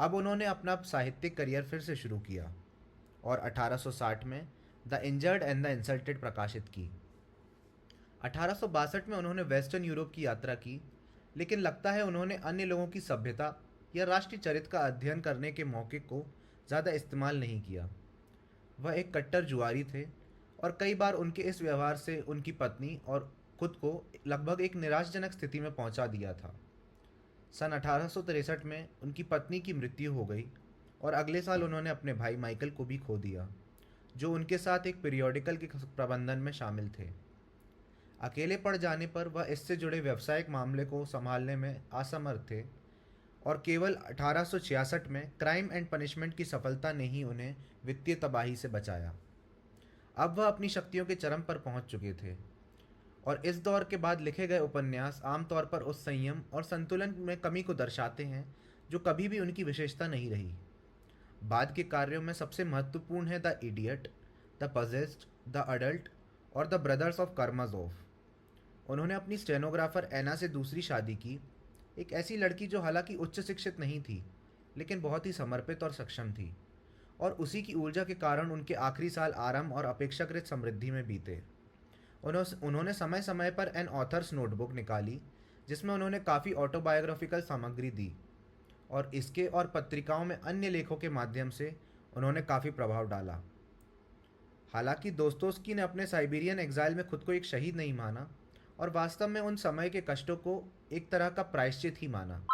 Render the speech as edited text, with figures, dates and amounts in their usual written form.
अब उन्होंने अपना साहित्यिक करियर फिर से शुरू किया और 1860 में the injured and the insulted प्रकाशित की। 1862 में उन्होंने वेस्टर्न यूरोप की यात्रा की, लेकिन लगता है उन्होंने अन्य लोगों की सभ्यता या राष्ट्रीय चरित्र का अध्ययन करने के मौके को ज़्यादा इस्तेमाल नहीं किया। वह एक कट्टर जुआरी थे और कई बार उनके इस व्यवहार से उनकी पत्नी और खुद को लगभग एक निराशाजनक स्थिति में पहुंचा दिया था। सन 1863 में उनकी पत्नी की मृत्यु हो गई और अगले साल उन्होंने अपने भाई माइकल को भी खो दिया, जो उनके साथ एक पीरियोडिकल के प्रबंधन में शामिल थे। अकेले पड़ जाने पर वह इससे जुड़े व्यावसायिक मामले को संभालने में असमर्थ थे और केवल 1866 में क्राइम एंड पनिशमेंट की सफलता ने ही उन्हें वित्तीय तबाही से बचाया। अब वह अपनी शक्तियों के चरम पर पहुंच चुके थे और इस दौर के बाद लिखे गए उपन्यास आमतौर पर उस संयम और संतुलन में कमी को दर्शाते हैं जो कभी भी उनकी विशेषता नहीं रही। बाद के कार्यों में सबसे महत्वपूर्ण है the idiot, the possessed, the adult और द ब्रदर्स ऑफ कर्माजोव। उन्होंने अपनी स्टेनोग्राफर एना से दूसरी शादी की, एक ऐसी लड़की जो हालांकि उच्च शिक्षित नहीं थी लेकिन बहुत ही समर्पित और सक्षम थी, और उसी की ऊर्जा के कारण उनके आखिरी साल आराम और अपेक्षाकृत समृद्धि में बीते। उन्होंने समय समय पर एन ऑथर्स नोटबुक निकाली जिसमें उन्होंने काफ़ी ऑटोबायोग्राफिकल सामग्री दी, और इसके और पत्रिकाओं में अन्य लेखों के माध्यम से उन्होंने काफ़ी प्रभाव डाला। हालांकि दोस्तोव्स्की ने अपने साइबेरियन एग्जाइल में खुद को एक शहीद नहीं माना और वास्तव में उन समय के कष्टों को एक तरह का प्रायश्चित ही माना।